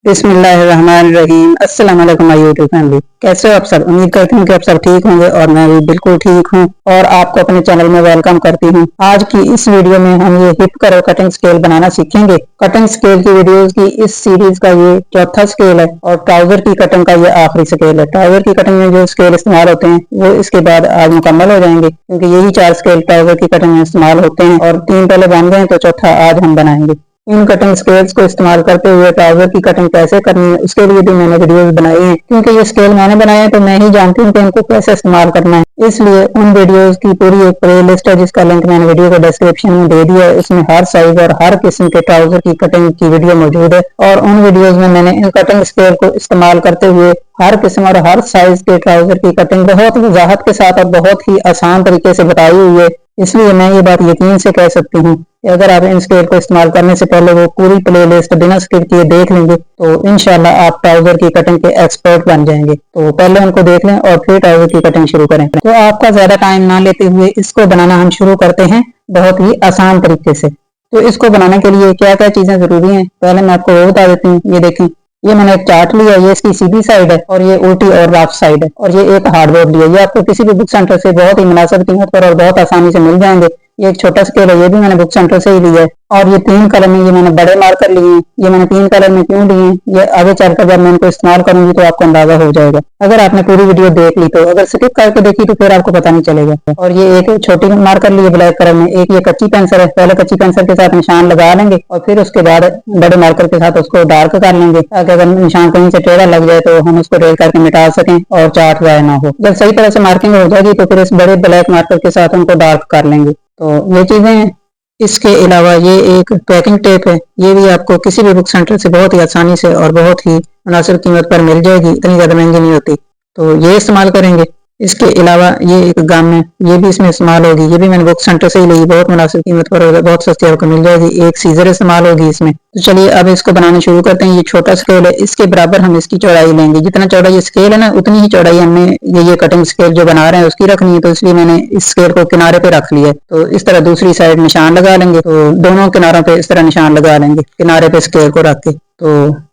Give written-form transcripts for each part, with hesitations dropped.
बिस्मिल्लाहिर्रहमानिर्रहीम। अस्सलाम वालेकुम माय यूट्यूब फैमिली। कैसे हो आप सब? उम्मीद करती हूँ कि आप सब ठीक होंगे और मैं भी बिल्कुल ठीक हूँ और आपको अपने चैनल में वेलकम करती हूँ। आज की इस वीडियो में हम ये हिप करो कटिंग स्केल बनाना सीखेंगे। कटिंग स्केल की वीडियोस की इस सीरीज का ये चौथा स्केल है और ट्राउजर की कटिंग का ये आखिरी स्केल है। ट्राउजर की कटिंग में जो स्केल इस्तेमाल होते हैं वो इसके बाद आज मुकम्मल हो जाएंगे, क्योंकि यही 4 स्केल ट्राउजर की कटिंग में इस्तेमाल होते हैं और 3 पहले बन गए तो चौथा आज हम बनाएंगे। इन कटिंग स्केल्स को इस्तेमाल करते हुए ट्राउजर की कटिंग कैसे करनी है उसके लिए भी मैंने वीडियोस बनाई हैं, क्योंकि ये स्केल मैंने बनाए हैं तो मैं ही जानती हूँ कि इनको कैसे इस्तेमाल करना है। इसलिए उन वीडियोस की पूरी एक प्लेलिस्ट है जिसका लिंक मैंने वीडियो को डिस्क्रिप्शन में दे दिया है। इसमें हर साइज और हर किस्म के ट्राउजर की कटिंग की वीडियो मौजूद है और उन वीडियोस में मैंने इन कटिंग स्केल को इस्तेमाल करते हुए हर किस्म और हर साइज के ट्राउजर की कटिंग बहुत वजाहत के साथ और बहुत ही आसान तरीके से बताई हुई है। इसलिए मैं ये बात यकीन से कह सकती हूँ कि अगर आप इन स्केल को इस्तेमाल करने से पहले वो पूरी प्लेलिस्ट बिना स्किप किए देख लेंगे तो इंशाल्लाह आप ट्राउजर की कटिंग के एक्सपर्ट बन जाएंगे। तो पहले उनको देख लें और फिर ट्राउजर की कटिंग शुरू करें। तो आपका ज्यादा टाइम ना लेते हुए इसको बनाना हम शुरू करते हैं बहुत ही आसान तरीके से। तो इसको बनाने के लिए क्या क्या चीजें जरूरी हैं पहले मैं आपको वो बता देती हूँ। ये देखें, ये मैंने एक चार्ट लिया, ये इसकी सीधी साइड है और ये उल्टी और रफ साइड है और ये एक हार्डबोर्ड लिया। ये आपको किसी भी बुक सेंटर से बहुत ही मुनासिब कीमत पर और बहुत आसानी से मिल जाएंगे। ये एक छोटा स्केल है, ये भी मैंने बुक सेंटर से ही लिया है और ये 3 कलर में ये मैंने बड़े मार्कर लिए हैं। ये मैंने 3 कलर में क्यों लिए हैं ये आगे चलकर जब मैं इनको इस्तेमाल करूंगी तो आपको अंदाजा हो जाएगा। अगर आपने पूरी वीडियो देख ली तो, अगर स्किप करके देखी तो फिर आपको पता नहीं चलेगा। और ये एक छोटी मार्कर लिए ब्लैक कलर में, एक ये कच्ची पेंसिल है। पहले कच्ची पेंसिल के साथ निशान लगा लेंगे और फिर उसके बाद बड़े मार्कर के साथ उसको डार्क कर लेंगे ताकि अगर निशान कहीं से टेढ़ा लग जाए तो हम उसको टेढ़ करके मिटा सकें और चार्ट ज़ाया ना हो। जब सही तरह से मार्किंग हो जाएगी तो फिर इस बड़े ब्लैक मार्कर के साथ उनको डार्क कर लेंगे। तो ये चीजें हैं। इसके अलावा ये एक पैकिंग टेप है, ये भी आपको किसी भी बुक सेंटर से बहुत ही आसानी से और बहुत ही मुनासिब कीमत पर मिल जाएगी, इतनी ज़्यादा महंगी नहीं होती। तो ये इस्तेमाल करेंगे। इसके अलावा ये एक गम है, ये भी इसमें इस्तेमाल होगी। ये भी मैंने बुक सेंटर से ही ली, बहुत मुनासिब कीमत पर और बहुत सस्ती आपको मिल जाएगी। एक सीजर इस्तेमाल होगी इसमें। तो चलिए अब इसको बनाना शुरू करते हैं। ये छोटा स्केल है, इसके बराबर हम इसकी चौड़ाई लेंगे। जितना चौड़ा ये स्केल है ना उतनी ही चौड़ाई हमने ये कटिंग स्केल जो बना रहे हैं उसकी रखनी है। तो इसलिए मैंने इस स्केल को किनारे पे रख लिया है। तो इस तरह दूसरी साइड निशान लगा लेंगे। तो दोनों किनारों पे इस तरह निशान लगा लेंगे किनारे पे स्केल को रख के। तो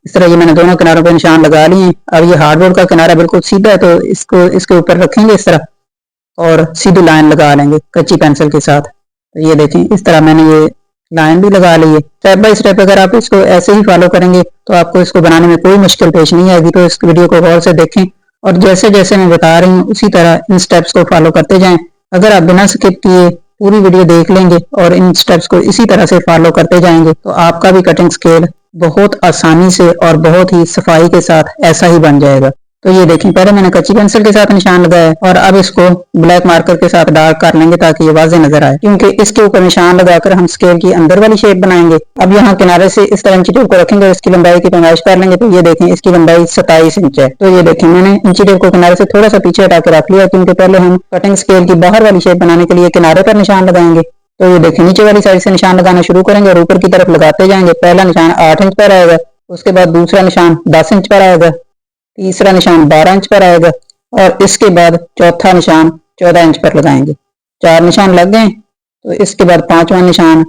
इस तरह ये मैंने दोनों किनारों पे निशान लगा लिए हैं। अब ये हार्डबोर्ड का किनारा बिल्कुल सीधा है तो इसको इसके ऊपर रखेंगे इस तरह और सीधी लाइन लगा लेंगे कच्ची पेंसिल के साथ। तो ये देखें इस तरह मैंने ये लाइन भी लगा ली है। स्टेप बाय स्टेप अगर आप इसको ऐसे ही फॉलो करेंगे तो आपको इसको बनाने में कोई मुश्किल पेश नहीं आएगी। तो इस वीडियो को गौर से देखें और जैसे जैसे मैं बता रही हूँ उसी तरह इन स्टेप्स को फॉलो करते जाएं। अगर आप बिना स्किप किए पूरी वीडियो देख लेंगे और इन स्टेप्स को इसी तरह से फॉलो करते जाएंगे तो आपका भी कटिंग स्केल बहुत आसानी से और बहुत ही सफाई के साथ ऐसा ही बन जाएगा। तो ये देखें, पहले मैंने कच्ची पेंसिल के साथ निशान लगाया और अब इसको ब्लैक मार्कर के साथ डार्क कर लेंगे ताकि ये वाज़ेह नजर आए, क्योंकि इसके ऊपर निशान लगाकर हम स्केल की अंदर वाली शेप बनाएंगे। अब यहाँ किनारे से इस तरह इंची टेप को रखेंगे और इसकी लंबाई की पैमाइश कर लेंगे। तो ये देखें इसकी लंबाई 27 इंच है। तो ये देखें मैंने इंची टेप को किनारे से थोड़ा सा पीछे हटा के रख लिया, क्योंकि पहले हम कटिंग स्केल की बाहर वाली शेप बनाने के लिए किनारे पर निशान लगाएंगे। तो ये देखें नीचे वाली साइड से निशान लगाना शुरू करेंगे और ऊपर की तरफ लगाते जाएंगे। पहला निशान 8 इंच पर आएगा, उसके बाद दूसरा निशान 10 इंच पर आएगा, तीसरा निशान 12 इंच पर आएगा और इसके बाद चौथा निशान 14 इंच पर लगाएंगे। 4 निशान लग गए। तो इसके बाद 5वां निशान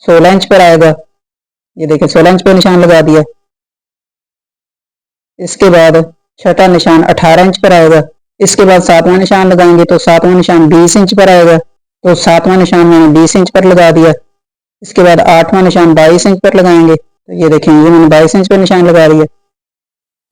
16 इंच पर आएगा। ये देखिए 16 इंच पर निशान लगा दिया। इसके बाद छठा निशान 18 इंच पर आएगा। इसके बाद 7वां निशान लगाएंगे तो 7वां निशान 20 इंच पर आएगा। तो 7वां निशान मैंने 20 इंच पर लगा दिया। इसके बाद 8वां निशान 22 इंच पर लगाएंगे। तो ये देखें ये मैंने 22 इंच पर निशान लगा दिया।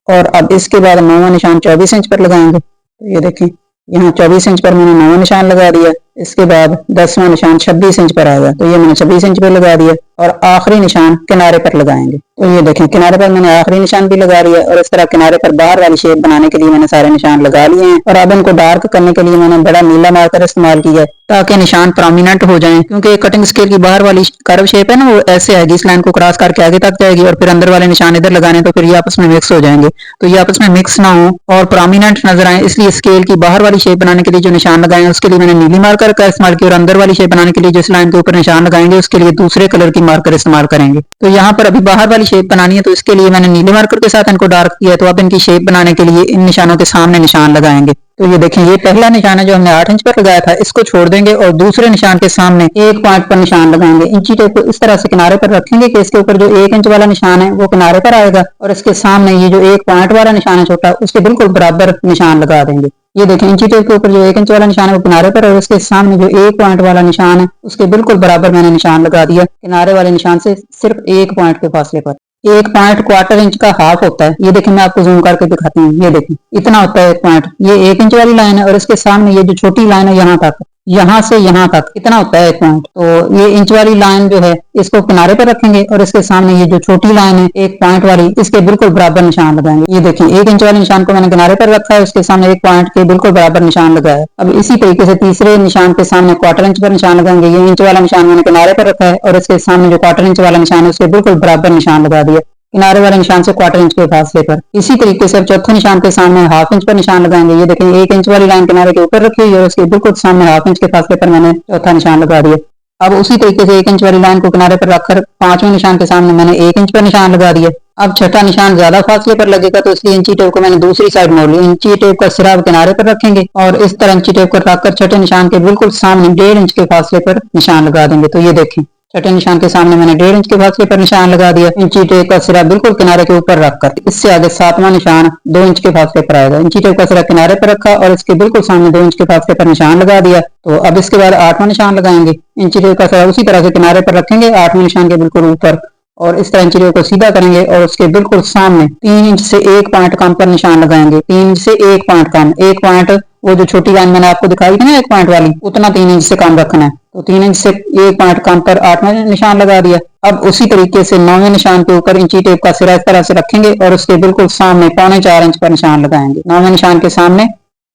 और अब इसके बाद 9वां निशान 24 इंच पर लगाएंगे। तो ये देखें यहाँ 24 इंच पर मैंने 9वां निशान लगा दिया। इसके बाद 10वां निशान 26 इंच पर आएगा। तो ये मैंने 26 इंच पर लगा दिया और आखिरी निशान किनारे पर लगाएंगे। तो ये देखें किनारे पर मैंने आखिरी निशान भी लगा दिया और इस तरह किनारे पर बाहर वाली शेप बनाने के लिए मैंने सारे निशान लगा लिए हैं। और अब इनको डार्क करने के लिए मैंने बड़ा नीला मार्कर इस्तेमाल किया है ताकि निशान प्रोमिनेंट हो जाएं, क्योंकि कटिंग स्केल की बाहर वाली कर्व शेप है ना वो ऐसे आएगी, इस लाइन को क्रॉस करके आगे तक जाएगी और फिर अंदर वाले निशान इधर लगाने तो फिर ये आपस में मिक्स हो जाएंगे। तो ये आपस में मिक्स ना हो और प्रोमिनेंट नजर आए, इसलिए स्केल की बाहर वाली शेप बनाने के लिए जो निशान लगाए हैं उसके लिए मैंने नीली मार्कर का इस्तेमाल किया और अंदर वाली शेप बनाने के लिए जिस लाइन के ऊपर निशान लगाएंगे उसके लिए दूसरे कलर की मार्कर इस्तेमाल करेंगे। तो यहाँ पर अभी बाहर वाली शेप बनानी है तो इसके लिए मैंने नीले मार्कर के साथ इनको डार्क किया है। तो अब इनकी शेप बनाने के लिए इन निशानों के सामने निशान लगाएंगे। तो ये देखें, ये पहला निशान है जो हमने 8 इंच पर लगाया था, इसको छोड़ देंगे और दूसरे निशान के सामने एक पॉइंट पर निशान लगाएंगे। इंची टेप को इस तरह से किनारे पर रखेंगे कि इसके ऊपर जो 1 इंच वाला निशान है वो किनारे पर आएगा और इसके सामने ये जो एक पॉइंट वाला निशान है छोटा, उसके बिल्कुल बराबर निशान लगा देंगे। ये देखें, इंची टेप के ऊपर जो 1 इंच वाला निशान है वो किनारे पर है और इसके सामने जो एक पॉइंट वाला निशान है उसके बिल्कुल बराबर मैंने निशान लगा दिया, किनारे वाले निशान से सिर्फ एक पॉइंट के फासले पर। एक पॉइंट क्वार्टर इंच का हाफ होता है। ये देखें, मैं आपको जूम करके दिखाती हूँ। ये देखें, इतना होता है एक पॉइंट। ये 1 इंच वाली लाइन है और इसके सामने ये जो छोटी लाइन है यहाँ तक, यहाँ से यहाँ तक कितना होता है एक पॉइंट। तो ये इंच वाली लाइन जो है इसको किनारे पर रखेंगे और इसके सामने ये जो छोटी लाइन है एक पॉइंट वाली, इसके बिल्कुल बराबर निशान लगाएंगे। ये देखें, 1 इंच वाले निशान को मैंने किनारे पर रखा है, उसके सामने एक पॉइंट के बिल्कुल बराबर निशान लगाया। अब इसी तरीके से तीसरे निशान के सामने क्वार्टर इंच पर निशान लगाएंगे। ये इंच वाला निशान मैंने किनारे पर रखा है और इसके सामने जो क्वार्टर इंच वाला निशान है उसके बिल्कुल बराबर निशान लगा दिया, किनारे वाले निशान से क्वार्टर इंच के फासले पर। इसी तरीके से अब चौथे निशान के सामने हाफ इंच पर निशान लगाएंगे। ये देखें, 1 इंच वाली लाइन किनारे के ऊपर रखी हुई है और उसके बिल्कुल सामने हाफ इंच के फासले पर मैंने चौथा निशान लगा दिया। अब उसी तरीके से 1 इंच वाली लाइन को किनारे पर रखकर पांचवें निशान के सामने मैंने 1 इंच पर निशान लगा दिया। अब छठा निशान ज्यादा फासले पर लगेगा तो इसलिए इंची टेप को मैंने दूसरी साइड मोड़ ली। इंची टेप का सिरा किनारे पर रखेंगे और इस तरह इंची टेप को रखकर छठे निशान के बिल्कुल सामने 1.5 इंच के फासले पर निशान लगा देंगे। तो ये देखें, छठे निशान के सामने मैंने 1.5 इंच के फासले पर निशान लगा दिया। इंची टेप का सिरा बिल्कुल किनारे के ऊपर रखकर इससे आगे सातवां निशान 2 इंच के फासले पर आएगा। इंची टेप का सिरा किनारे पर रखा और इसके बिल्कुल सामने 2 इंच के फासले पर निशान लगा दिया। तो अब इसके बाद 8वां निशान लगाएंगे। इंची टेप का सिरा उसी तरह से किनारे पर रखेंगे 8वें निशान के बिल्कुल ऊपर और इस तरह इंची टेप को सीधा करेंगे और उसके बिल्कुल सामने 3 इंच से 1 पॉइंट कम पर निशान लगाएंगे। 3 इंच से 1 पॉइंट कम, 1 पॉइंट वो जो छोटी लाइन मैंने आपको दिखाई थी ना 1 पॉइंट वाली, उतना 3 इंच से कम रखना है। तो 3 इंच से 1 पॉइंट कम पर 8वां निशान लगा दिया। अब उसी तरीके से 9वें निशान के ऊपर इंची टेप का सिरा इस तरह से रखेंगे और उसके बिल्कुल सामने 3.25 इंच पर निशान लगाएंगे। 9वें निशान के सामने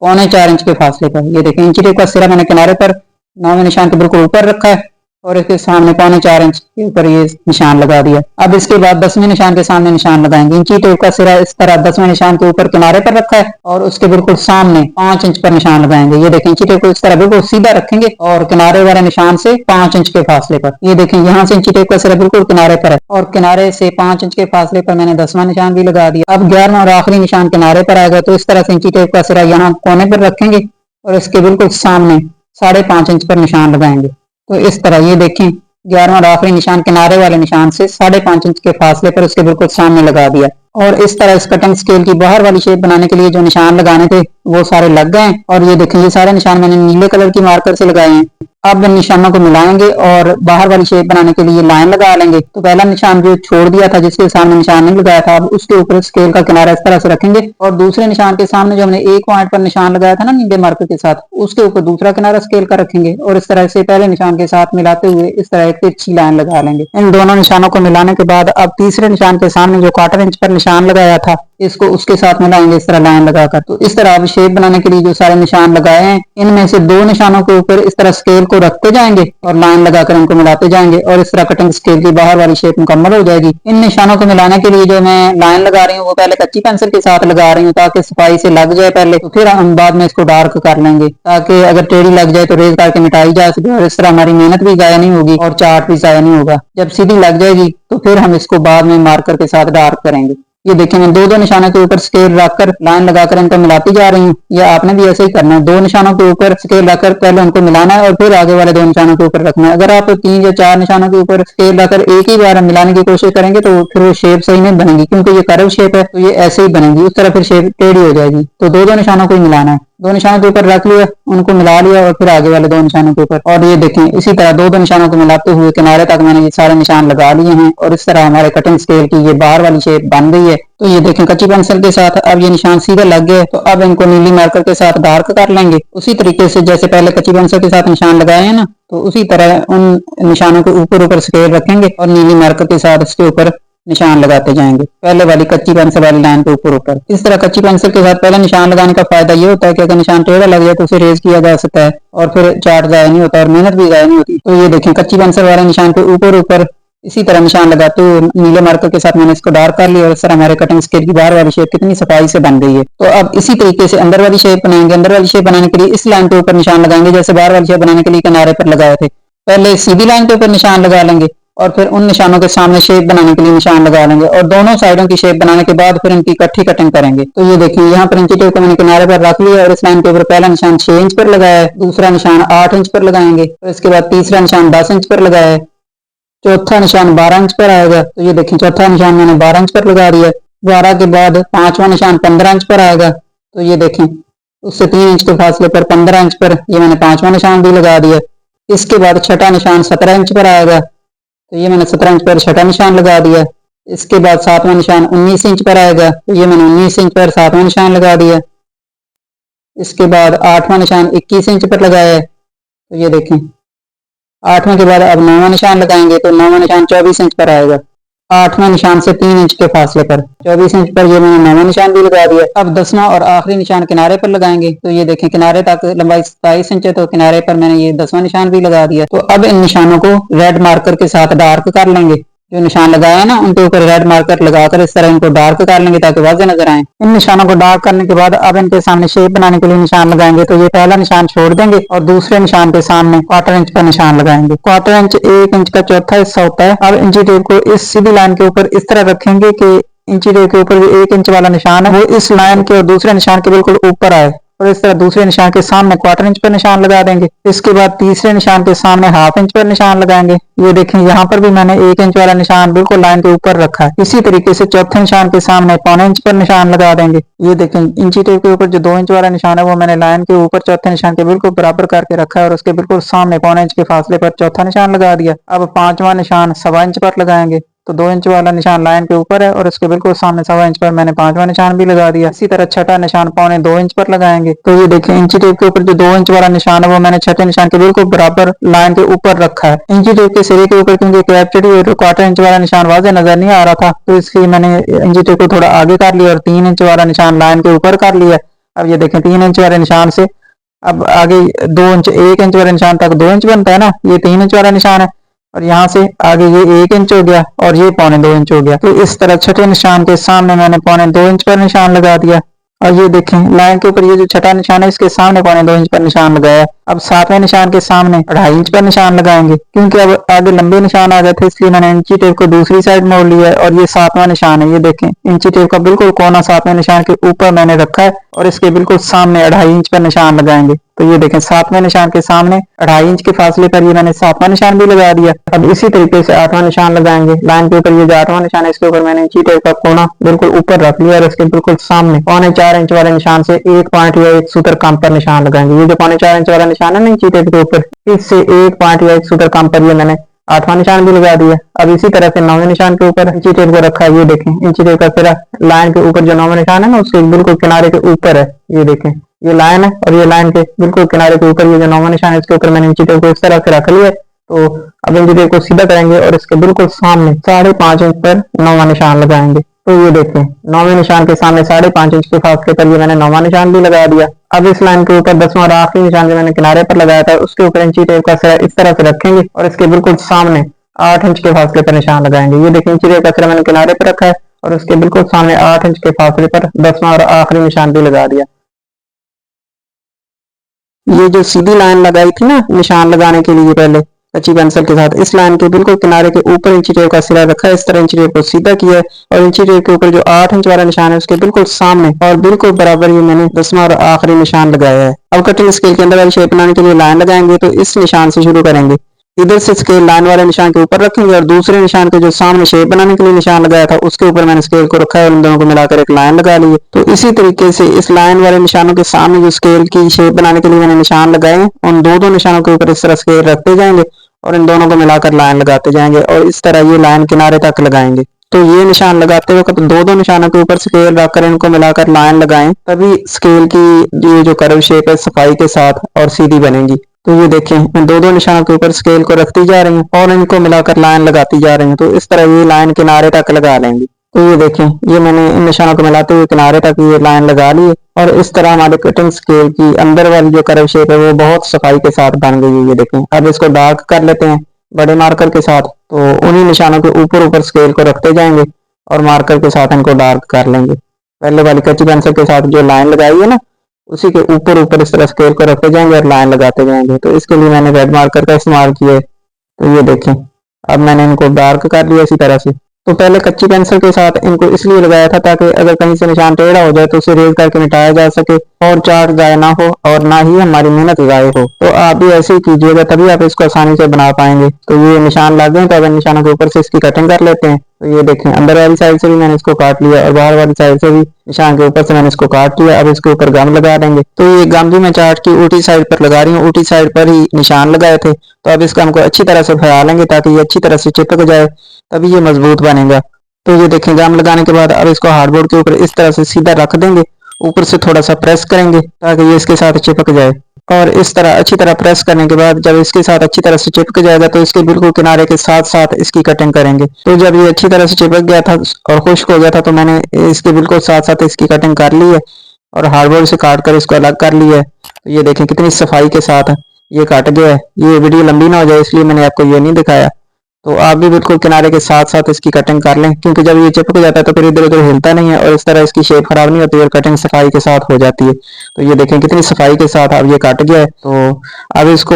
3.25 इंच के फासले पर। ये देखें, इंची टेप का सिरा मैंने किनारे पर 9वें निशान के बिल्कुल ऊपर रखा है और इसके सामने 3.25 इंच के ऊपर ये निशान लगा दिया। अब इसके बाद 10वें निशान के सामने निशान लगाएंगे। इंची टेप का सिरा इस तरह 10वें निशान के ऊपर किनारे पर रखा है और उसके बिल्कुल सामने 5 इंच पर निशान लगाएंगे। ये देखें, इंची टेप को इस तरह बिल्कुल सीधा रखेंगे और किनारे वाले निशान से 5 इंच के फासले पर। ये देखें, यहाँ से इंची टेप का सिरा बिल्कुल किनारे पर है और किनारे से 5 इंच के फासले पर मैंने 10वां निशान भी लगा दिया। अब 11वां और आखिरी निशान किनारे पर आएगा तो इस तरह से इंची टेप का सिरा यहाँ कोने पर रखेंगे और इसके बिल्कुल सामने 5.5 इंच पर निशान लगाएंगे। तो इस तरह ये देखें, 11वां और आखिरी निशान किनारे वाले निशान से 5.5 इंच के फासले पर उसके बिल्कुल सामने लगा दिया। और इस तरह इस कटिंग स्केल की बाहर वाली शेप बनाने के लिए जो निशान लगाने थे वो सारे लग गए और ये देखें, ये सारे निशान मैंने नीले कलर की मार्कर से लगाए हैं। अब इन निशानों को मिलाएंगे और बाहर वाली शेप बनाने के लिए लाइन लगा लेंगे। तो पहला निशान जो छोड़ दिया था जिसके सामने निशान नहीं लगाया था, अब उसके ऊपर स्केल का किनारा इस तरह से रखेंगे और दूसरे निशान के सामने जो हमने 1 पॉइंट पर निशान लगाया था ना नीले मार्कर के साथ, उसके ऊपर दूसरा किनारा स्केल का रखेंगे और इस तरह से पहले निशान के साथ मिलाते हुए इस तरह एक तिरछी लाइन लगा लेंगे। इन दोनों निशानों को मिलाने के बाद अब तीसरे निशान के सामने जो 1/4 इंच पर निशान लगाया था इसको उसके साथ मिलाएंगे इस तरह लाइन लगाकर। तो इस तरह अब शेप बनाने के लिए जो सारे निशान लगाए हैं इनमें से 2 निशानों के ऊपर इस तरह स्केल को रखते जाएंगे और लाइन लगाकर इनको मिलाते जाएंगे और इस तरह कटिंग स्केल की बाहर वाली शेप मुकम्मल हो जाएगी। इन निशानों को मिलाने के लिए जो मैं लाइन लगा रही हूँ वो पहले कच्ची पेंसिल के साथ लगा रही हूँ ताकि सफाई से लग जाए पहले, तो फिर हम बाद में इसको डार्क कर लेंगे ताकि अगर टेढ़ी लग जाए तो रेज करके मिटाई जा सके और इस तरह हमारी मेहनत भी जाया नहीं होगी और चार्ट भी जाया नहीं होगा। जब सीधी लग जाएगी तो फिर हम इसको बाद में मार्कर के साथ डार्क करेंगे। ये देखिए, मैं 2-2 निशानों के ऊपर स्केल रखकर लाइन लगाकर इनको मिलाती जा रही हूँ। ये आपने भी ऐसे ही करना है, 2 निशानों के ऊपर स्केल रखकर पहले उनको मिलाना है और फिर आगे वाले 2 निशानों के ऊपर रखना है। अगर आप 3 या 4 निशानों के ऊपर स्केल रखकर एक ही बार मिलाने की कोशिश करेंगे तो फिर वो शेप सही नहीं बनेगी, क्योंकि ये कर्व शेप है तो ये ऐसे ही बनेगी, उस तरह फिर शेप टेढ़ी हो जाएगी। तो 2-2 निशानों को ही मिलाना है। 2 निशानों के ऊपर रख लिया, उनको मिला लिया और फिर आगे वाले 2 निशानों के ऊपर। और ये देखें, इसी तरह 2-2 निशानों को मिलाते हुए किनारे तक मैंने ये सारे निशान लगा लिए हैं और इस तरह हमारे कटिंग स्केल की ये बाहर वाली शेप बन गई है। तो ये देखें, कच्ची पेंसिल के साथ अब ये निशान सीधे लग गए। तो अब इनको नीली मार्कर के साथ डार्क कर लेंगे उसी तरीके से जैसे पहले कच्ची पेंसिल के साथ निशान लगाए हैं ना, तो उसी तरह उन निशानों के ऊपर ऊपर स्केल रखेंगे और नीली मार्कर के साथ इसके ऊपर निशान लगाते जाएंगे पहले वाली कच्ची पेंसिल वाली लाइन के ऊपर ऊपर। इस तरह कच्ची पेंसिल के साथ पहले निशान लगाने का फायदा ये होता है कि अगर निशान टेढ़ा लग जाए तो उसे रेज किया जा सकता है और फिर चार्ट जाया नहीं होता और मेहनत भी जाया नहीं होती। तो ये देखें, कच्ची पेंसिल वाले निशान के ऊपर ऊपर इसी तरह निशान लगाते हुए नीले मार्कर के साथ मैंने इसको डार्क कर लिया और इस तरह हमारे कटिंग स्केल की बाहर वाली शेप कितनी सफाई से बन गई है। तो अब इसी तरीके से अंदर वाली शेप बनाएंगे। अंदर वाली शेप बनाने के लिए इस लाइन के ऊपर निशान लगाएंगे जैसे बाहर वाली शेप बनाने के लिए किनारे पर लगाए थे। पहले सीधी लाइन के ऊपर निशान लगा लेंगे और फिर उन निशानों के सामने शेप बनाने के लिए निशान लगा लेंगे और दोनों साइडों की शेप बनाने के बाद फिर इनकी इकट्ठी कटिंग करेंगे। तो ये देखिए यहाँ पर इंची टेप को मैंने किनारे पर रख लिया और इस लाइन के ऊपर पहला निशान 6 इंच पर लगाया है, दूसरा निशान 8 इंच पर लगाएंगे, और इसके बाद तीसरा निशान 10 इंच पर लगाया है, चौथा निशान 12 इंच पर आएगा। तो ये देखिए चौथा निशान मैंने 12 इंच पर लगा दिया। 12 के बाद पांचवा निशान 15 इंच पर आएगा। तो ये देखें उससे 3 इंच के फासले पर 15 इंच पर ये मैंने पांचवा निशान भी लगा दिया। इसके बाद छठा निशान 17 इंच पर आएगा। तो ये मैंने 17 इंच पर छठा निशान लगा दिया। इसके बाद सातवां निशान 19 इंच पर आएगा। तो ये मैंने 19 इंच पर सातवां निशान लगा दिया। इसके बाद आठवां निशान 21 इंच पर लगाया है। तो ये देखें आठवें के बाद अब नौवां निशान लगाएंगे। तो नौवां निशान 24 इंच पर आएगा। आठवें निशान से 3 इंच के फासले पर 24 इंच पर ये मैंने नौवां निशान भी लगा दिया। अब 10वां और आखिरी निशान किनारे पर लगाएंगे। तो ये देखें किनारे तक लंबाई 27 इंच है, तो किनारे पर मैंने ये 10वां निशान भी लगा दिया। तो अब इन निशानों को रेड मार्कर के साथ डार्क कर लेंगे। जो निशान लगाया है ना उनके ऊपर रेड मार्कर लगाकर इस तरह इनको डार्क कर लेंगे ताकि वाज़ेह नजर आए। इन निशानों को डार्क करने के बाद अब इनके सामने शेप बनाने के लिए निशान लगाएंगे। तो ये पहला निशान छोड़ देंगे और दूसरे निशान के सामने क्वार्टर इंच का निशान लगाएंगे। क्वार्टर इंच 1 इंच का चौथा हिस्सा होता है। अब इंची टेप को इस सीधी लाइन के ऊपर इस तरह रखेंगे कि इंची टेप के ऊपर जो 1 इंच वाला निशान है वो इस लाइन के और दूसरे निशान के बिल्कुल ऊपर आए, और इस तरह दूसरे निशान के सामने क्वार्टर इंच पर निशान लगा देंगे। इसके बाद तीसरे निशान के सामने हाफ इंच पर निशान लगाएंगे। ये देखें यहाँ पर भी मैंने 1 इंच वाला निशान बिल्कुल लाइन के ऊपर रखा है। इसी तरीके से चौथे निशान के सामने पौने इंच पर निशान लगा देंगे। ये देखें इंची टेप के ऊपर जो 2 इंच वाला निशान है वो मैंने लाइन के ऊपर चौथे निशान के बिल्कुल बराबर करके रखा है और उसके बिल्कुल सामने पौने इंच के फासले पर चौथा निशान लगा दिया। अब पांचवा निशान 1.25 इंच पर लगाएंगे। तो 2 इंच वाला निशान लाइन के ऊपर है और उसके बिल्कुल सामने 1.25 इंच पर मैंने पांचवा निशान भी लगा दिया। इसी तरह छठा निशान 1.25 इंच पर लगाएंगे। तो ये देखें इंची टेप के ऊपर जो 2 इंच वाला निशान है वो मैंने छठे निशान के बिल्कुल बराबर लाइन के ऊपर रखा है। इंची टेप के सिरे के ऊपर क्योंकि कैप्चर और क्वार्टर इंच वाला निशान वाज़ेह नजर नहीं आ रहा था, तो इसलिए मैंने इंची टेप को थोड़ा आगे कर लिया और 3 इंच वाला निशान लाइन के ऊपर कर लिया। अब ये देखें 3 इंच वाले निशान से अब आगे 2 इंच 1 इंच वाले निशान तक 2 इंच बनता है ना, ये 3 इंच वाला निशान है, और यहाँ से आगे ये 1 इंच हो गया और ये 1.25 इंच हो गया। तो इस तरह छठे निशान के सामने मैंने 1.25 इंच पर निशान लगा दिया। और ये देखें लाइन के ऊपर ये जो छठा निशान है इसके सामने 1.25 इंच पर निशान लगाया। अब सातवें निशान के सामने 2.5 इंच पर निशान लगाएंगे। क्योंकि अब आगे लंबे निशान आ जाते इसलिए मैंने इंची टेप को दूसरी साइड मोड़ लिया है और ये सातवां निशान है। ये देखें इंची टेप का बिल्कुल कोना सातवें निशान के ऊपर मैंने रखा है और इसके बिल्कुल सामने 2.5 इंच पर निशान लगाएंगे। तो ये देखें सातवें निशान के सामने 2.5 इंच के फासले पर ये मैंने सातवां निशान भी लगा दिया। अब इसी तरीके से आठवां निशान लगाएंगे। लाइन के ऊपर ये जो आठवां निशान है इसके ऊपर मैंने इंची टेप का कोना बिल्कुल ऊपर रख लिया और इसके बिल्कुल सामने 4.25 इंच वाले निशान से 1 पॉइंट या 1 सूत्र कम पर निशान लगाएंगे। ये जो 4.25 इंच वाला निशान है ना इंची टेप के ऊपर, इससे 1 पॉइंट या 1 सूत्र कम पर ये मैंने आठवां निशान भी लगा दिया। अब इसी तरह से 9वें निशान के ऊपर इंची टेप को रखा है। ये देखें इंची टेप का सिरा लाइन के ऊपर जो 9वां निशान है ना उसके बिल्कुल किनारे के ऊपर है। ये देखें ये लाइन है और ये लाइन के बिल्कुल किनारे के ऊपर ये जो 9वां निशान है इसके ऊपर मैंने इंची टेप को इस तरह से रख लिया। तो अब इंची टेप को सीधा करेंगे और इसके बिल्कुल सामने 5.5 इंच पर 9वां निशान लगाएंगे। तो ये देखें 9वें निशान के सामने 5.5 इंच के फासले पर ये मैंने 9वां निशान भी लगा दिया। अब इस लाइन के ऊपर 10वां और आखिरी निशान जो मैंने किनारे पर लगाया था उसके ऊपर इंची टेप का सिरा इस तरह से रखेंगे और इसके बिल्कुल सामने 8 इंच के फासले पर निशान लगाएंगे। ये देखें इंची टेप का सिरा मैंने किनारे पर रखा है और उसके बिल्कुल सामने 8 इंच के फासले पर 10वां और आखिरी निशान भी लगा दिया। ये जो सीधी लाइन लगाई थी ना निशान लगाने के लिए पहले कच्ची पेंसिल के साथ, इस लाइन के बिल्कुल किनारे के ऊपर इंची टेप का सिरा रखा है। इस तरह इंची टेप को सीधा किया है और इंची टेप के ऊपर जो 8 इंच वाला निशान है उसके बिल्कुल सामने और बिल्कुल बराबर ये मैंने 10वां और आखिरी निशान लगाया है। अब कटिंग स्केल के अंदर वाली शेप बनाने के लिए लाइन लगाएंगे। तो इस निशान से शुरू करेंगे। इधर से स्केल लाइन वाले निशान के ऊपर रखेंगे और दूसरे निशान के जो सामने शेप बनाने के लिए निशान लगाया था उसके ऊपर मैंने स्केल को रखा है और इन दोनों को मिलाकर एक लाइन लगा ली है। तो इसी तरीके से इस लाइन वाले निशानों के सामने जो स्केल की शेप बनाने के लिए मैंने निशान लगाए हैं उन दो निशानों के ऊपर इस तरह स्केल रखते जाएंगे और इन दोनों को मिलाकर लाइन लगाते जाएंगे और इस तरह ये लाइन किनारे तक लगाएंगे। तो ये निशान लगाते वक्त दो निशानों के ऊपर स्केल रखकर इनको मिलाकर लाइन लगाएं, तभी स्केल की ये जो कर्व शेप है सफाई के साथ और सीधी बनेगी। तो ये देखें मैं दो निशानों के ऊपर स्केल को रखती जा रही हूँ और इनको मिलाकर लाइन लगाती जा रही हूँ। तो इस तरह ये लाइन किनारे तक लगा लेंगे। तो ये देखें ये मैंने इन निशानों को मिलाते हुए किनारे तक ये लाइन लगा ली है और इस तरह हमारे कटिंग स्केल की अंदर वाली जो कर्व शेप है वो बहुत सफाई के साथ बन गई है। ये देखें अब इसको डार्क कर लेते हैं बड़े मार्कर के साथ। तो उन्हीं निशानों के ऊपर ऊपर स्केल को रखते जाएंगे और मार्कर के साथ इनको डार्क कर लेंगे। पहले वाली कच्ची पेंसिल के साथ जो लाइन लगाई है ना उसी के ऊपर ऊपर इस तरह स्केल को रखते जाएंगे और लाइन लगाते जाएंगे। तो इसके लिए मैंने रेड मार्कर का इस्तेमाल किया है। तो ये देखें अब मैंने इनको डार्क कर लिया इसी तरह से। तो पहले कच्ची पेंसिल के साथ इनको इसलिए लगाया था ताकि अगर कहीं से निशान टेढ़ा हो जाए तो उसे रेज करके मिटाया जा सके और चार्ट जाए ना हो और ना ही हमारी मेहनत जाए हो। तो आप भी ऐसे ही कीजिएगा, तभी आप इसको आसानी से बना पाएंगे। तो ये निशान लग गए, तो अब इन निशानों के ऊपर से इसकी कटिंग कर लेते हैं। तो ये देखें, अंदर वाली साइड से भी मैंने इसको काट लिया और बाहर वाली साइड से भी निशान के ऊपर से मैंने इसको काट लिया। अब इसके ऊपर गम लगा देंगे। तो ये गम भी मैं चार्ट की उल्टी साइड पर लगा रही हूँ, उल्टी साइड पर ही निशान लगाए थे। तो अब इस गम को अच्छी तरह से फैला लेंगे ताकि ये अच्छी तरह से चिपक जाए, तभी ये मजबूत बनेगा। तो ये देखें, गम लगाने के बाद अब इसको हार्डबोर्ड के ऊपर इस तरह से सीधा रख देंगे, ऊपर से थोड़ा सा प्रेस करेंगे ताकि ये इसके साथ चिपक जाए। और इस तरह अच्छी तरह प्रेस करने के बाद जब इसके साथ अच्छी तरह से चिपक जाएगा तो इसके बिल्कुल किनारे के साथ साथ इसकी कटिंग करेंगे। तो जब ये अच्छी तरह से चिपक गया था और खुश्क हो गया था तो मैंने इसके बिल्कुल साथ साथ इसकी कटिंग कर ली है और हार्डबोर्ड से काट कर इसको अलग कर लिया है। तो ये देखें कितनी सफाई के साथ ये काट गया है। ये वीडियो लंबी ना हो जाए इसलिए मैंने आपको ये नहीं दिखाया। तो आप भी बिल्कुल किनारे के साथ साथ इसकी कटिंग कर लें, क्योंकि जब ये चिपक जाता है तो फिर इधर उधर हिलता नहीं है और इस तरह इसकी शेप खराब नहीं होती और कटिंग सफाई के साथ हो जाती है। तो ये देखें कितनी सफाई के साथ अब ये कट गया है। तो अब इसको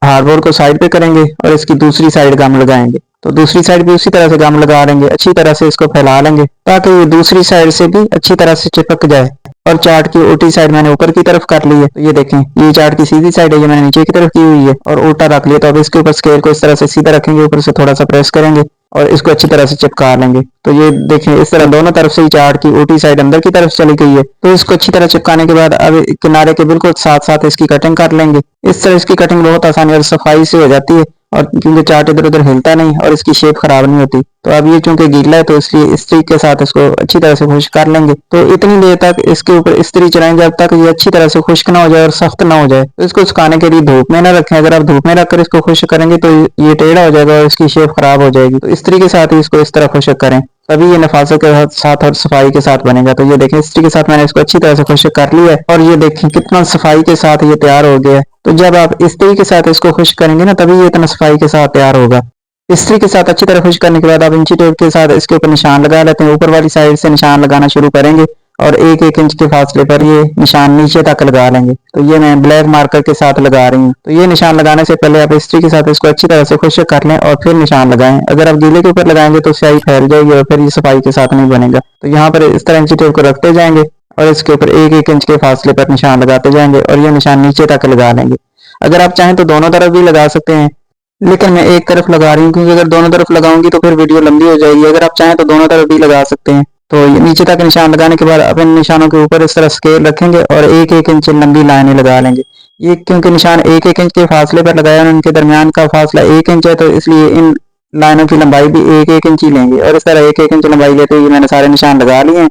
हार्डबोर्ड को साइड पे करेंगे और इसकी दूसरी साइड गम लगाएंगे। तो दूसरी साइड भी उसी तरह से गम लगा लेंगे, अच्छी तरह से इसको फैला लेंगे ताकि ये दूसरी साइड से भी अच्छी तरह से चिपक जाए। और चार्ट की उल्टी साइड मैंने ऊपर की तरफ कर ली है। तो ये देखें, ये चार्ट की सीधी साइड है, ये मैंने नीचे की तरफ की हुई है और उल्टा रख लिया। तो अब इसके ऊपर स्केल को इस तरह से सीधा रखेंगे, ऊपर से थोड़ा सा प्रेस करेंगे और इसको अच्छी तरह से चिपका लेंगे। तो ये देखें, इस तरह दोनों तरफ से ही चार्ट की उल्टी साइड अंदर की तरफ चली गई है। तो इसको अच्छी तरह चिपकाने के बाद अब किनारे के बिल्कुल साथ साथ इसकी कटिंग कर लेंगे। इस तरह इसकी कटिंग बहुत आसानी और सफाई से हो जाती है और क्योंकि चार्ट इधर उधर हिलता नहीं और इसकी शेप खराब नहीं होती। तो अब ये चूंकि गीला है तो इसलिए इस्त्री के साथ इसको अच्छी तरह से खुश्क कर लेंगे। तो इतनी देर तक इसके ऊपर इस्त्री चलाएं जब तक ये अच्छी तरह से खुश्क ना हो जाए और सख्त ना हो जाए। तो इसको सुखाने के लिए धूप में ना रखें। अगर आप धूप में रखकर इसको खुश्क करेंगे तो ये टेढ़ा हो जाएगा और इसकी शेप खराब हो जाएगी। तो इस्त्री के साथ ही इसको इस तरह खुश्क करें, तभी ये नफासत के साथ और सफाई के साथ बनेगा। तो ये देखें, इस्त्री के साथ मैंने इसको अच्छी तरह से खुश्क कर लिया है और ये देखें कितना सफाई के साथ ये तैयार हो गया है। तो जब आप इस्त्री के साथ इसको खुश्क करेंगे ना, तभी ये इतना सफाई के साथ तैयार होगा। इस्त्री के साथ अच्छी तरह खुश्क करने के बाद आप इंची टेप के साथ इसके ऊपर निशान लगा लेते हैं। ऊपर वाली साइड से निशान लगाना शुरू करेंगे और एक एक इंच के फासले पर ये निशान नीचे तक लगा लेंगे। तो ये मैं ब्लैक मार्कर के साथ लगा रही हूँ। तो ये निशान लगाने से पहले आप इस्त्री के साथ इसको अच्छी तरह से खुश्क कर लें और फिर निशान लगाएं। अगर आप गीले के ऊपर लगाएंगे तो स्याही फैल जाएगी और फिर ये सफाई के साथ नहीं बनेगा। तो यहाँ पर इस तरह इंची टेप को रखते जाएंगे और इसके ऊपर एक एक इंच के फासले पर निशान लगाते जाएंगे और ये निशान नीचे तक लगा लेंगे। अगर आप चाहें तो दोनों तरफ भी लगा सकते हैं, लेकिन मैं एक तरफ लगा रही हूँ क्योंकि अगर दोनों तरफ लगाऊंगी तो फिर वीडियो लंबी हो जाएगी। अगर आप चाहें तो दोनों तरफ भी लगा सकते हैं। तो ये नीचे तक निशान लगाने के बाद अपन निशानों के ऊपर इस तरह स्केल रखेंगे और एक एक इंच लंबी लाइनें लगा लेंगे। ये क्योंकि निशान एक एक इंच के फासले पर लगाया और इनके दरमियान का फासला 1 इंच है, तो इसलिए इन लाइनों की लंबाई भी एक एक इंच ही लेंगे और इस तरह एक एक इंच लंबाई लेते हुए मैंने सारे निशान लगा लिए हैं।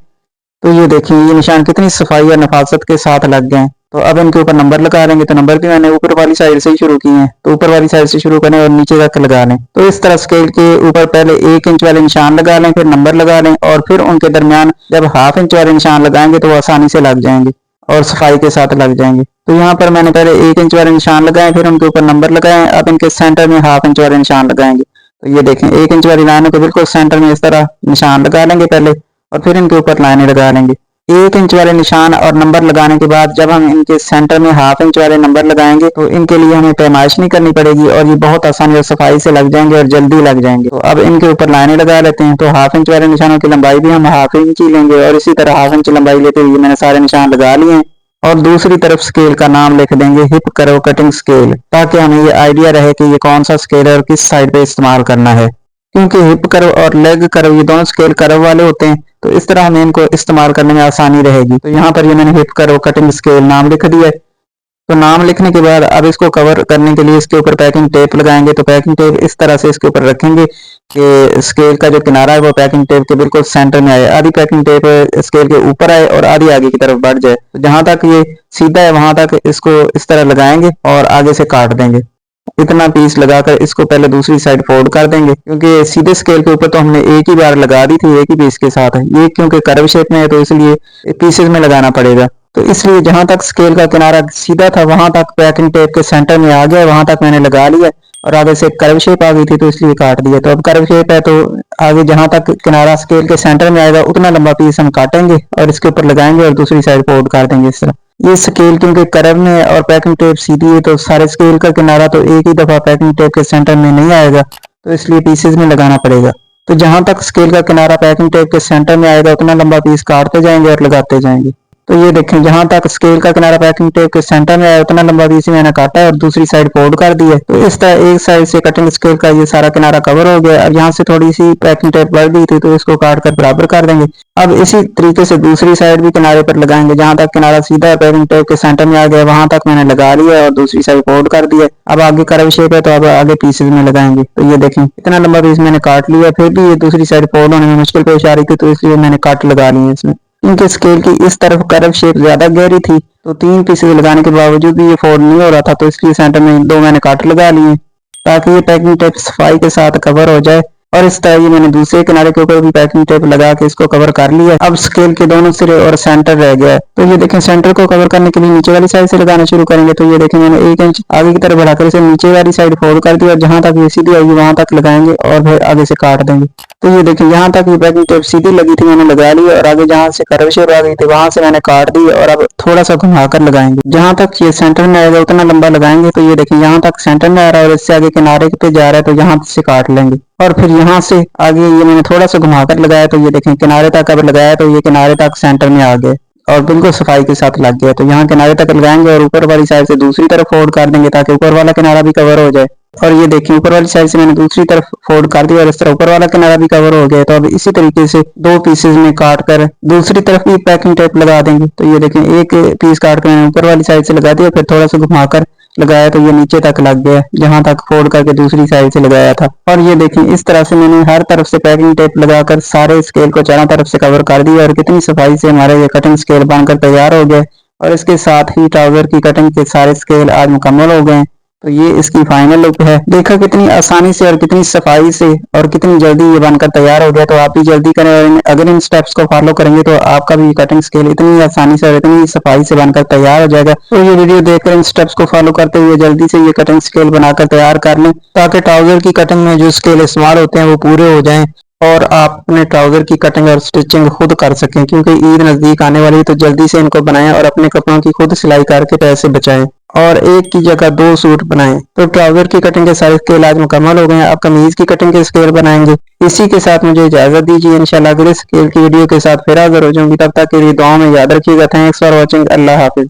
तो ये देखिए, ये निशान कितनी सफाई और नफासत के साथ लग गए हैं। तो अब इनके ऊपर नंबर लगा लेंगे। तो नंबर भी मैंने ऊपर वाली साइड से ही शुरू किए हैं, तो ऊपर वाली साइड से शुरू करें और नीचे तक लगा लें। तो इस तरह स्केल के ऊपर पहले 1 इंच वाले निशान लगा लें, फिर नंबर लगा लें और फिर उनके दरमियान जब हाफ इंच वाले निशान लगाएंगे तो वो आसानी से लग जाएंगे और सफाई के साथ लग जाएंगे। तो यहाँ पर मैंने पहले 1 इंच वाले निशान लगाए, फिर उनके ऊपर नंबर लगाए। अब इनके सेंटर में हाफ इंच वाले निशान लगाएंगे। तो ये देखें, 1 इंच वाली लाइनों के बिल्कुल सेंटर में इस तरह निशान लगा लेंगे पहले और फिर इनके ऊपर लाइनें लगा लेंगे। 1 इंच वाले निशान और नंबर लगाने के बाद जब हम इनके सेंटर में हाफ इंच वाले नंबर लगाएंगे तो इनके लिए हमें पैमाइश नहीं करनी पड़ेगी और ये बहुत आसानी और सफाई से लग जाएंगे और जल्दी लग जाएंगे। तो अब इनके ऊपर लाइनें लगा लेते हैं। तो हाफ इंच वाले निशानों की लंबाई भी हम हाफ इंच ही लेंगे और इसी तरह हाफ इंच लंबाई लेते हुए मैंने सारे निशान लगा लिए हैं। और दूसरी तरफ स्केल का नाम लिख देंगे हिप कर्व कटिंग स्केल, ताकि हमें ये आइडिया रहे कि ये कौन सा स्केल है और किस साइड पे इस्तेमाल करना है। क्योंकि हिप कर्व और लेग कर्व ये दोनों स्केल कर्व वाले होते हैं, तो इस तरह हमें इनको इस्तेमाल करने में आसानी रहेगी। तो यहाँ पर ये मैंने हिप कर्व कटिंग स्केल नाम लिख दिया है। तो नाम लिखने के बाद अब इसको कवर करने के लिए इसके ऊपर पैकिंग टेप लगाएंगे। तो पैकिंग टेप इस तरह से इसके ऊपर रखेंगे कि स्केल का जो किनारा है वो पैकिंग टेप के बिल्कुल सेंटर में आए। आधी पैकिंग टेप स्केल के ऊपर आए और आधी आगे की तरफ बढ़ जाए। तो जहां तक ये सीधा है वहां तक इसको इस तरह लगाएंगे और आगे से काट देंगे। इतना पीस लगाकर इसको पहले दूसरी साइड फोल्ड कर देंगे, क्योंकि सीधे स्केल के ऊपर तो हमने एक ही बार लगा दी थी एक ही पीस के साथ। ये क्योंकि कर्व शेप में है तो इसलिए पीसेस में लगाना पड़ेगा। तो इसलिए जहां तक स्केल का किनारा सीधा था वहां तक पैकिंग टेप के सेंटर में आ गया, वहां तक मैंने लगा लिया और आगे से कर्व शेप आ गई थी तो इसलिए काट दिया। तो अब कर्व शेप है तो आगे जहां तक किनारा स्केल के सेंटर में आएगा उतना लंबा पीस हम काटेंगे और इसके ऊपर लगाएंगे और दूसरी साइड फोल्ड कर देंगे इस तरह। ये स्केल क्योंकि कर्व में है और पैकिंग टेप सीधी है तो सारे स्केल का किनारा तो एक ही दफा पैकिंग टेप के सेंटर में नहीं आएगा, तो इसलिए पीसेज में लगाना पड़ेगा। तो जहां तक स्केल का किनारा पैकिंग टेप के सेंटर में आएगा उतना लंबा पीस काटते जाएंगे और लगाते जाएंगे। तो ये देखें, जहां तक स्केल का किनारा पैकिंग टेप के सेंटर में आया उतना लंबा पीस मैंने काटा है और दूसरी साइड फोल्ड कर दी है। तो इस तरह एक साइड से कटिंग स्केल का ये सारा किनारा कवर हो गया। अब यहाँ से थोड़ी सी पैकिंग टेप बढ़ गई थी तो इसको काट कर बराबर कर देंगे। अब इसी तरीके से दूसरी साइड भी किनारे पर लगाएंगे। जहां तक किनारा सीधा पैकिंग टेप के सेंटर में आ गया वहां तक मैंने लगा लिया और दूसरी साइड फोल्ड कर दिया। अब आगे कर्व शेप है तो अब आगे पीसेज में लगाएंगे। तो ये देखें, इतना लंबा पीस मैंने काट लिया, फिर भी ये दूसरी साइड फोल्ड होने में मुश्किल पेश आ रही थी तो इसलिए मैंने कट लगा लिए इसमें। क्योंकि स्केल की इस तरफ कर्व शेप ज्यादा गहरी थी तो 3 पीसेज लगाने के बावजूद भी ये फोल्ड नहीं हो रहा था, तो इसलिए सेंटर में 2 मैंने कट लगा लिए ताकि ये पैकिंग टेप सफाई के साथ कवर हो जाए। और इस तरह ये मैंने दूसरे किनारे के ऊपर भी पैकिंग टेप लगा के इसको कवर कर लिया। अब स्केल के दोनों सिरे और सेंटर रह गया है। तो ये देखें, सेंटर को कवर करने के लिए नीचे वाली साइड से लगाना शुरू करेंगे। तो ये देखें, मैंने 1 इंच आगे की तरफ बढ़ाकर इसे नीचे वाली साइड फोल्ड कर दिया और जहां तक ये सीधी आएगी वहां तक लगाएंगे और फिर आगे से काट देंगे। तो ये देखें, यहाँ तक ये पैकिंग टेप सीधी लगी थी मैंने लगा ली और आगे जहां से कर्व शेप आ गई थी वहां से मैंने काट दी और अब थोड़ा सा घुमाकर लगाएंगे। जहां तक ये सेंटर में आएगा उतना लंबा लगाएंगे। तो ये देखें, यहाँ तक सेंटर में आ रहा है और इससे आगे किनारे पे जा रहा है तो यहाँ से काट लेंगे और फिर यहाँ से आगे ये मैंने थोड़ा सा घुमाकर लगाया। तो ये देखें, किनारे तक अब लगाया तो ये किनारे तक सेंटर में आ गया और बिल्कुल सफाई के साथ लग गया। तो यहाँ किनारे तक लगाएंगे और ऊपर वाली साइड से दूसरी तरफ फोल्ड कर देंगे ताकि ऊपर वाला किनारा भी कवर हो जाए। और ये देखिए, ऊपर वाली साइड से मैंने दूसरी तरफ फोल्ड कर दिया और इस तरह ऊपर वाला किनारा भी कवर हो गया। तो अब इसी तरीके से 2 पीसेज में काट कर दूसरी तरफ भी पैकिंग टेप लगा देंगे। तो ये देखें, एक पीस काट कर मैंने ऊपर वाली साइड से लगा दिया, फिर थोड़ा सा घुमाकर लगाया तो ये नीचे तक लग गया जहां तक फोल्ड करके दूसरी साइड से लगाया था। और ये देखिए, इस तरह से मैंने हर तरफ से पैकिंग टेप लगाकर सारे स्केल को चारों तरफ से कवर कर दिया और कितनी सफाई से हमारा ये कटिंग स्केल बनकर तैयार हो गया। और इसके साथ ही ट्राउजर की कटिंग के सारे स्केल आज मुकम्मल हो गए। तो ये इसकी फाइनल लुक है। देखा कितनी आसानी से और कितनी सफाई से और कितनी जल्दी ये बनकर तैयार हो गया। तो आप भी जल्दी करें और अगर इन स्टेप्स को फॉलो करेंगे तो आपका भी कटिंग स्केल इतनी आसानी से और इतनी सफाई से बनकर तैयार हो जाएगा। तो ये वीडियो देखकर इन स्टेप्स को फॉलो करते हुए जल्दी से ये कटिंग स्केल बनाकर तैयार कर लें ताकि ट्राउजर की कटिंग में जो स्केल इस्तेमाल होते हैं वो पूरे हो जाएं और आप अपने ट्राउजर की कटिंग और स्टिचिंग खुद कर सकें। क्योंकि ईद नजदीक आने वाली है तो जल्दी से इनको बनाएं और अपने कपड़ों की खुद सिलाई करके पैसे बचाएं और एक की जगह 2 सूट बनाएं। तो ट्राउजर की कटिंग के सारे स्केल आज मुकम्मल हो गए हैं। अब कमीज की कटिंग के स्केल बनाएंगे। इसी के साथ मुझे इजाजत दीजिए। इंशाल्लाह अगले स्केल की वीडियो के साथ फिर हाजिर हो जाऊंगी। तब तक के लिए दुआ में याद रखिएगा। Thanks for watching. Allah Hafiz.